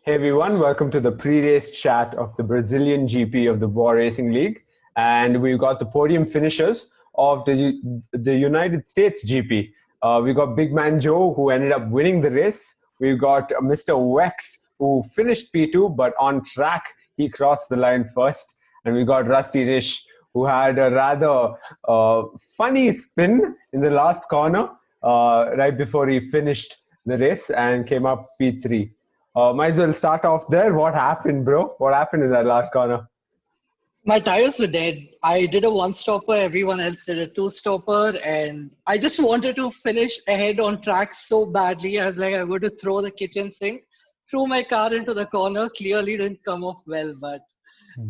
Hey everyone, welcome to the pre-race chat of the Brazilian GP of the Bwoah Racing League. And we've got the podium finishers of the United States GP. We got Big Man Joe, who ended up winning the race. We've got Mr. Wex, who finished P2, but on track, he crossed the line first. And we got Rusty Rish, who had a rather funny spin in the last corner right before he finished the race and came up P3. Might as well start off there. What happened, bro? What happened in that last corner? My tires were dead. I did a one-stopper. Everyone else did a two-stopper. And I just wanted to finish ahead on track so badly. I was like, I'm going to throw the kitchen sink. Threw my car into the corner. Clearly didn't come off well. But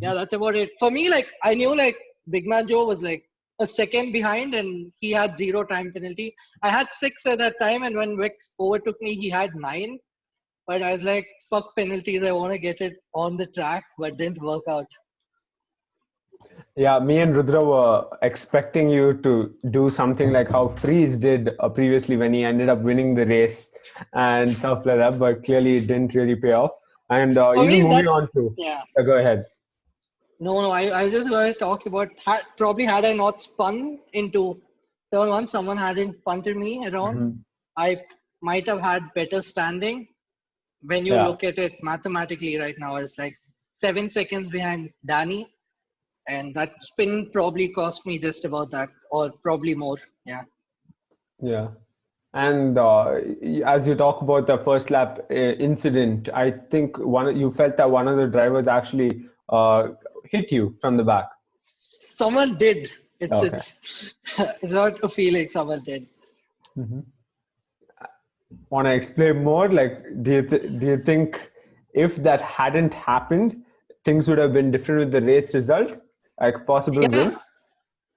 yeah, that's about it. For me, I knew Big Man Joe was a second behind and he had 0 time penalty. I had 6 at that time. And when Wex overtook me, he had 9. But I was like, fuck penalties. I want to get it on the track, but didn't work out. Yeah, me and Rudra were expecting you to do something like how Freeze did previously when he ended up winning the race and stuff like that, but clearly it didn't really pay off. And even moving on to... Yeah. Go ahead. No, I was just going to talk about, probably had I not spun into turn 1, someone hadn't punted me around, I might have had better standing. When you look at it mathematically right now, it's like 7 seconds behind Danny. And that spin probably cost me just about that, or probably more. Yeah. Yeah. And as you talk about the first lap incident, I think you felt that one of the drivers actually hit you from the back. Someone did. It's not a feeling, someone did. Want to explain more? Do you think if that hadn't happened, things would have been different with the race result? Like possible win?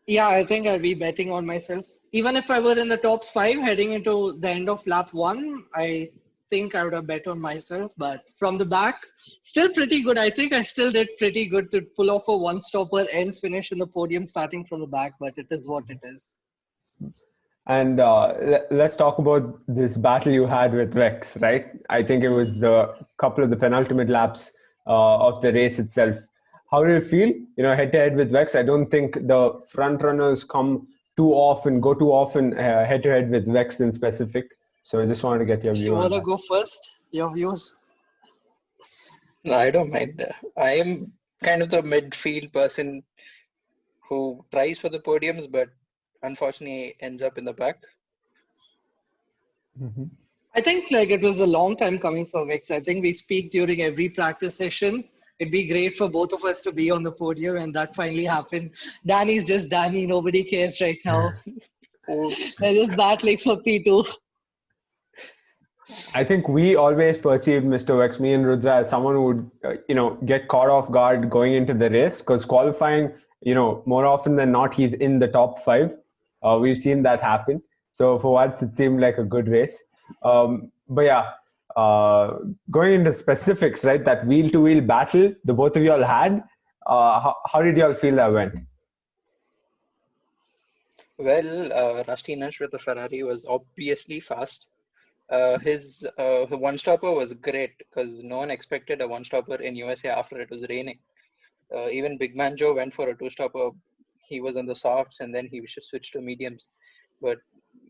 Yeah, I think I'll be betting on myself. Even if I were in the top 5 heading into the end of lap 1, I think I would have bet on myself. But from the back, still pretty good. I think I still did pretty good to pull off a one-stopper and finish in the podium starting from the back. But it is what it is. And let's talk about this battle you had with Vex, right? I think it was the couple of the penultimate laps of the race itself. How do you feel, head-to-head with Vex? I don't think the front runners go too often head-to-head with Vex in specific. So I just wanted to get your view. You want to go first? Your views? No, I don't mind. I am kind of the midfield person who tries for the podiums, but unfortunately ends up in the back. I think it was a long time coming for Vex. I think we speak during every practice session. It'd be great for both of us to be on the podium, and that finally happened. Danny's just Danny. Nobody cares right now. They're just battling for P2. I think we always perceived Mr. Vex, me and Rudra, as someone who would, get caught off guard going into the race, because qualifying, more often than not, he's in the top 5. We've seen that happen. So for once, it seemed like a good race. But yeah, going into specifics, right? That wheel-to-wheel battle the both of you all had. How did you all feel that went? Well, Rusty Nash with the Ferrari was obviously fast. His one-stopper was great because no one expected a one-stopper in USA after it was raining. Even Big Man Joe went for a two-stopper. He was on the softs and then he switched to mediums. But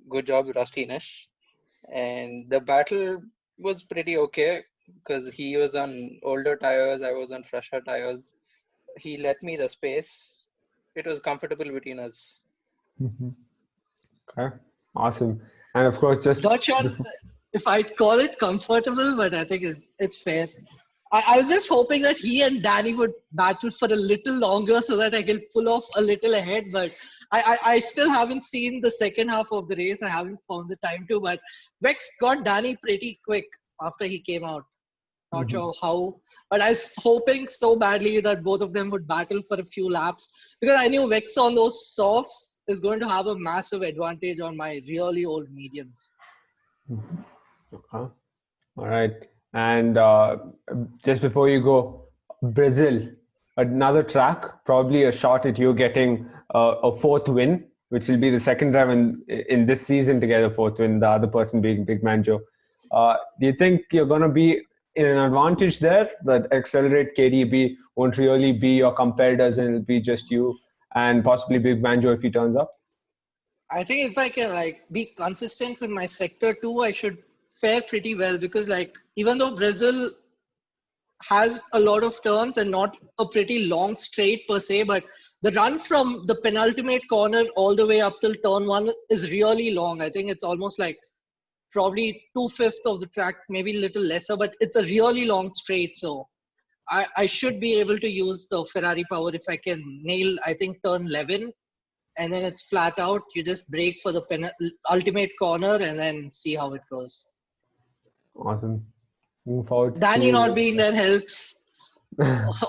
good job, Rusty Nash. And the battle was pretty okay because he was on older tires, I was on fresher tires. He let me the space. It was comfortable between us. Okay, awesome. And of course, just not sure if I'd call it comfortable, but I think it's fair. I was just hoping that he and Danny would battle for a little longer so that I can pull off a little ahead, but I still haven't seen the second half of the race. I haven't found the time to, but Vex got Danny pretty quick after he came out. Not sure how, but I was hoping so badly that both of them would battle for a few laps because I knew Vex on those softs is going to have a massive advantage on my really old mediums. Okay. All right. And just before you go, Brazil, another track, probably a shot at you getting a 4th win, which will be the second time in this season to get a 4th win, the other person being Big Man Joe. Do you think you're going to be in an advantage there that accelerate KDB won't really be your competitors and it'll be just you and possibly Big Banjo if he turns up? I think if I can like be consistent with my sector too, I should fare pretty well because like even though Brazil has a lot of turns and not a pretty long straight per se, but the run from the penultimate corner all the way up till turn one is really long. I think it's almost like probably 2/5 of the track, maybe a little lesser, but it's a really long straight. So I should be able to use the Ferrari power if I can nail, I think, turn 11. And then it's flat out. You just brake for the ultimate corner and then see how it goes. Awesome. Looking forward to Danny seeing not it. being there helps.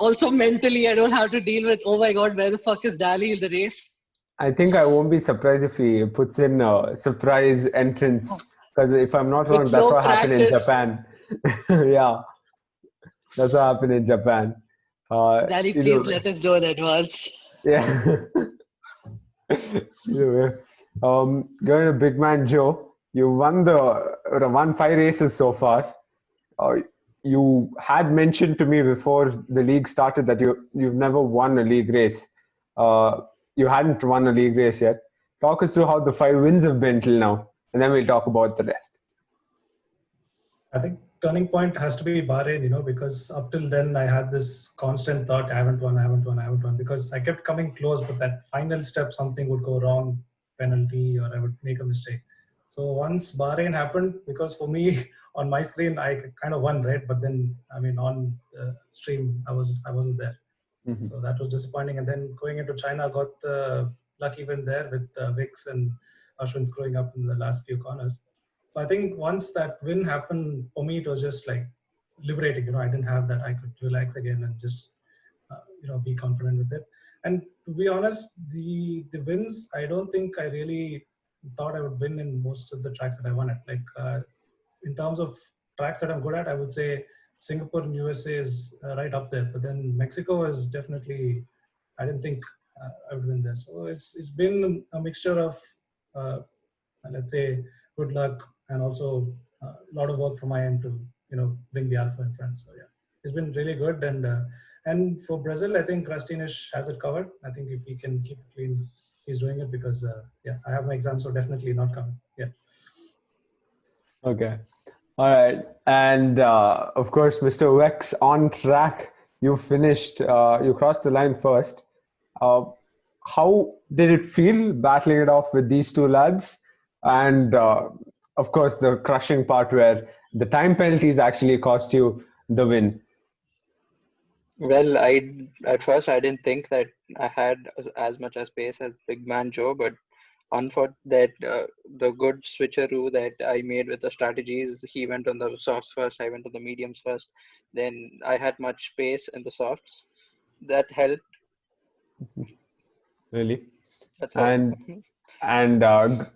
Also, mentally, I don't have to deal with, oh my God, where the fuck is Danny in the race? I think I won't be surprised if he puts in a surprise entrance because if I'm not wrong, With that's no what happened in practice. Japan. Yeah, that's what happened in Japan. Danny, Either please way. let us know in advance. Yeah. Either way. Going to Big Man Joe, you won 5 races so far. You had mentioned to me before the league started that you've never won a league race. You hadn't won a league race yet. Talk us through how the 5 wins have been till now, and then we'll talk about the rest. I think turning point has to be Bahrain, because up till then I had this constant thought, I haven't won, because I kept coming close, but that final step, something would go wrong, penalty, or I would make a mistake. So once Bahrain happened, because for me on my screen I kind of won, right? But then on the stream I wasn't there. Mm-hmm. So that was disappointing. And then going into China, I got the lucky win there with Vix and Ashwin screwing up in the last few corners. So I think once that win happened, for me, it was just like liberating. I didn't have that. I could relax again and just, be confident with it. And to be honest, the wins, I don't think I really thought I would win in most of the tracks that I won at. Like in terms of tracks that I'm good at, I would say Singapore and USA is right up there. But then Mexico is definitely, I didn't think I would win there. So it's been a mixture of, let's say, good luck and also a lot of work from my end to bring the alpha in front. So yeah, it's been really good. And for Brazil, I think Rastinish has it covered. I think if he can keep it clean, he's doing it because I have my exam, so definitely not coming. Yeah. Okay. All right. And of course, Mr. Wex on track. You finished. You crossed the line first. How did it feel battling it off with these two lads? And of course, the crushing part where the time penalties actually cost you the win. Well, at first I didn't think that I had as much as pace as Big Man Joe, but that the good switcheroo that I made with the strategies, he went on the softs first, I went on the mediums first. Then I had much pace in the softs. That helped. Really? That's all. And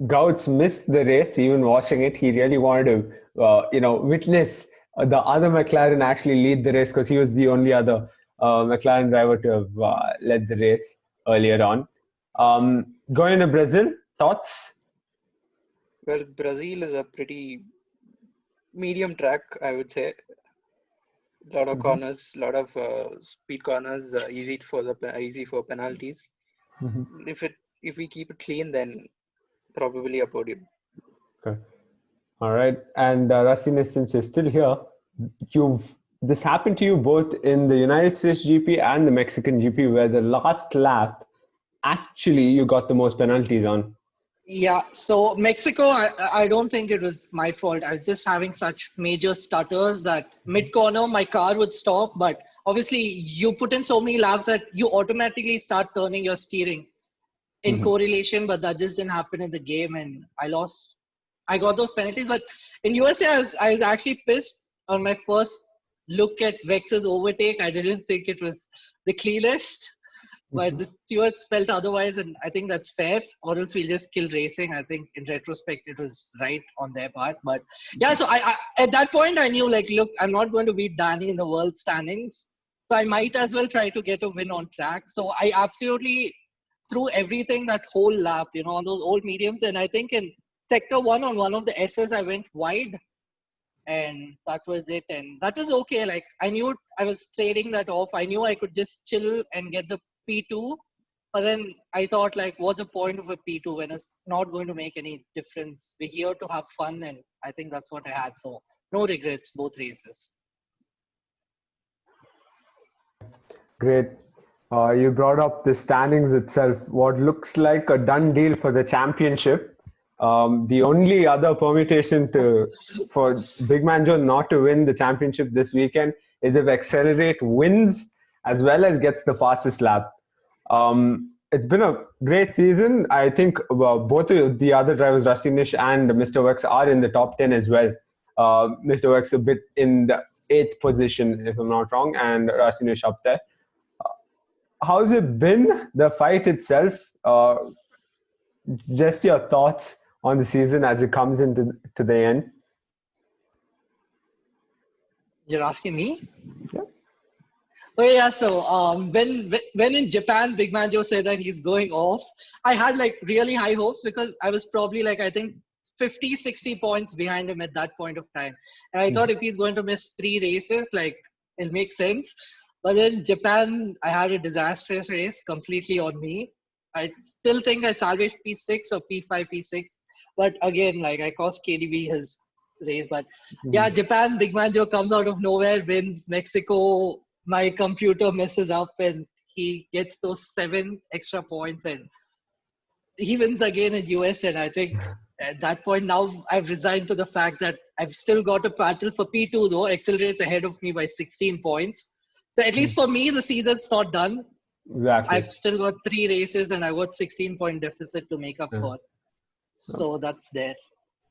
Gouts missed the race, even watching it. He really wanted to, witness the other McLaren actually lead the race because he was the only other McLaren driver to have led the race earlier on. Going to Brazil, thoughts? Well, Brazil is a pretty medium track, I would say. A lot of corners, a lot of speed corners, easy for penalties. Mm-hmm. If we keep it clean, then probably a podium. Okay. All right. And Rasina, since you're still here, this happened to you both in the United States GP and the Mexican GP, where the last lap, actually, you got the most penalties on. Yeah, so Mexico, I don't think it was my fault. I was just having such major stutters that mid-corner, my car would stop. But obviously, you put in so many laps that you automatically start turning your steering in correlation, but that just didn't happen in the game. And I got those penalties. But in USA, I was actually pissed on my first look at Vex's overtake. I didn't think it was the cleanest. But the stewards felt otherwise, and I think that's fair, or else we'll just kill racing. I think in retrospect, it was right on their part. But yeah, so I at that point, I knew, like, look, I'm not going to beat Danny in the world standings. So I might as well try to get a win on track. So I absolutely threw everything that whole lap, on those old mediums. And I think in sector 1 on one of the S's, I went wide. and that was it. And that was okay. Like I knew I was trading that off. I knew I could just chill and get the P2. But then I thought, like, what's the point of a P2 when it's not going to make any difference? We're here to have fun, and I think that's what I had. So no regrets, both races. Great. You brought up the standings itself. What looks like a done deal for the championship. The only other permutation for Big Man Joe not to win the championship this weekend is if Accelerate wins as well as gets the fastest lap. It's been a great season. I think both of the other drivers, Rusty Nish and Mr. Wex, are in the top 10 as well. Mr. Wex a bit in the 8th position, if I'm not wrong, and Rusty Nish up there. How's it been, the fight itself? Just your thoughts on the season as it comes into the end. You're asking me? Yeah. Oh yeah, so when in Japan, Big Man Joe said that he's going off, I had like really high hopes because I was probably like, I think 50, 60 points behind him at that point of time. And I thought if he's going to miss 3 races, like it'll make sense. But then Japan, I had a disastrous race completely on me. I still think I salvaged P6 or P5, P6. But again, like I cost KDB his race. But yeah, Japan, Big Man Joe comes out of nowhere, wins. Mexico, my computer messes up and he gets those 7 extra points and he wins again in US. And I think at that point now I've resigned to the fact that I've still got a battle for P2 though. Accelerates ahead of me by 16 points. So at least for me, the season's not done. Exactly. I've still got 3 races and I got 16-point deficit to make up for. So that's there.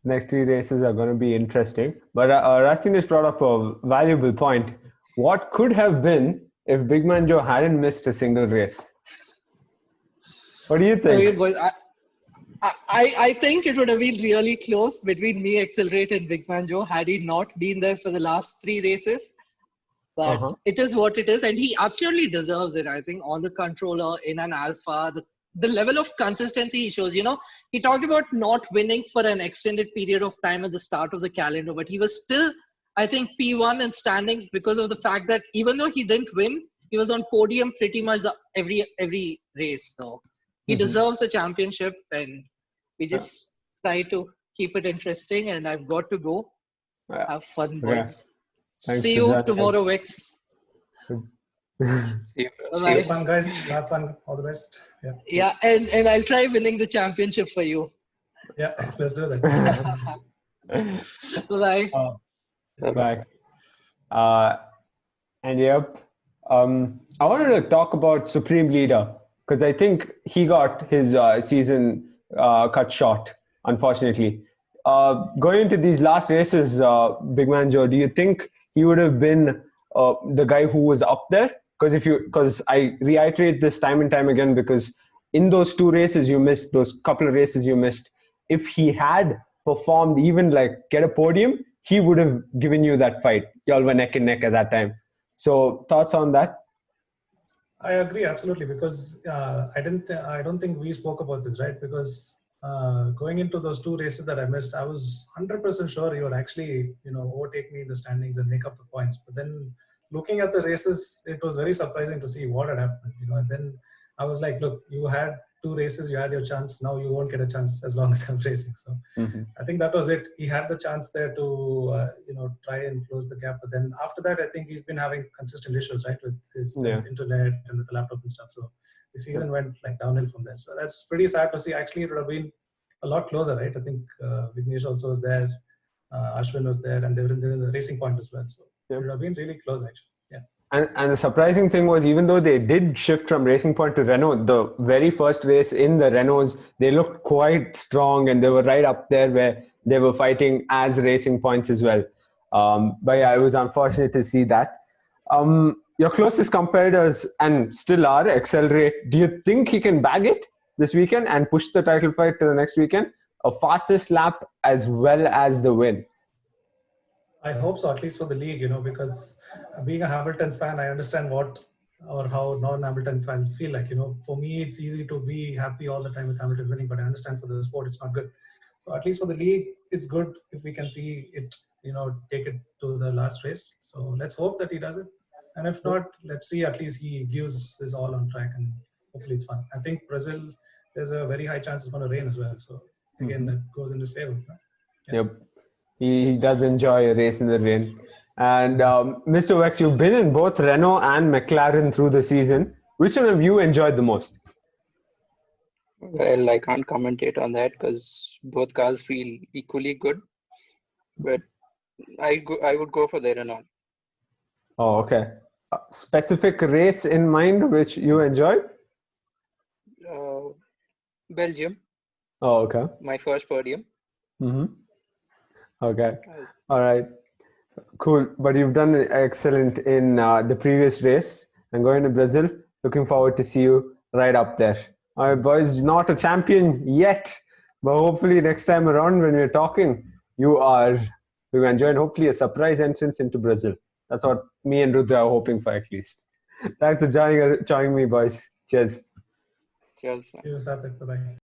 Next 3 races are going to be interesting. But Rustin has brought up a valuable point. What could have been if Big Man Joe hadn't missed a single race? What do you think? I mean, boys, I think it would have been really close between me, Accelerate, and Big Man Joe had he not been there for the last 3 races. But it is what it is, and he absolutely deserves it. I think on the controller, in an alpha, the level of consistency he shows. You know, he talked about not winning for an extended period of time at the start of the calendar, but he was still, I think, P1 in standings because of the fact that even though he didn't win, he was on podium pretty much every race. So he deserves the championship, and we just try to keep it interesting. And I've got to go. Have fun, boys. Thanks See you tomorrow, Vex. Have fun, guys. Have fun. All the best. Yeah, and I'll try winning the championship for you. Yeah, let's do that. Bye. Bye. And yep, I wanted to talk about Supreme Leader because I think he got his season cut short, unfortunately. Going into these last races, Big Man Joe, do you think he would have been the guy who was up there? Because I reiterate this time and time again, because in those 2 races you missed, those couple of races you missed, if he had performed, even like get a podium, he would have given you that fight. Y'all were neck and neck at that time. So thoughts on that? I agree absolutely, because I don't think we spoke about this, right? Because going into those 2 races that I missed, I was 100% sure he would actually, overtake me in the standings and make up the points. But then looking at the races, it was very surprising to see what had happened, And then I was like, look, you had 2 races, you had your chance. Now you won't get a chance as long as I'm racing. So I think that was it. He had the chance there to, try and close the gap. But then after that, I think he's been having consistent issues, right, with his internet and with the laptop and stuff. So the season went like downhill from there. So that's pretty sad to see. Actually, it would have been a lot closer, right? I think Vignesh also was there, Ashwin was there, and they were in the Racing Point as well. So it would have been really close, actually. Yeah. And the surprising thing was, even though they did shift from Racing Point to Renault, the very first race in the Renaults, they looked quite strong and they were right up there where they were fighting as Racing Points as well. But yeah, it was unfortunate to see that. Your closest competitors, and still are, Accelerate. Do you think he can bag it this weekend and push the title fight to the next weekend? A fastest lap as well as the win? I hope so, at least for the league, because being a Hamilton fan, I understand how non-Hamilton fans feel like, for me, it's easy to be happy all the time with Hamilton winning, but I understand for the sport, it's not good. So at least for the league, it's good if we can see it take it to the last race. So let's hope that he does it. And if not, let's see, at least he gives his all on track and hopefully it's fun. I think Brazil, there's a very high chance it's going to rain as well. So again, that goes in his favor. Yeah. Yep. He does enjoy a race in the rain. And Mr. Wex, you've been in both Renault and McLaren through the season. Which one have you enjoyed the most? Well, I can't commentate on that because both cars feel equally good. But I would go for the Renault. Oh, okay. Specific race in mind which you enjoyed? Belgium. Oh, okay. My first podium. Okay. All right. Cool. But you've done excellent in the previous race. And going to Brazil, looking forward to see you right up there. All right, boys, not a champion yet, but hopefully next time around when we're talking, you enjoying hopefully a surprise entrance into Brazil. That's what me and Rudra are hoping for, at least. Thanks for joining me, boys. Cheers. Cheers. Cheers, Sathik. Bye-bye.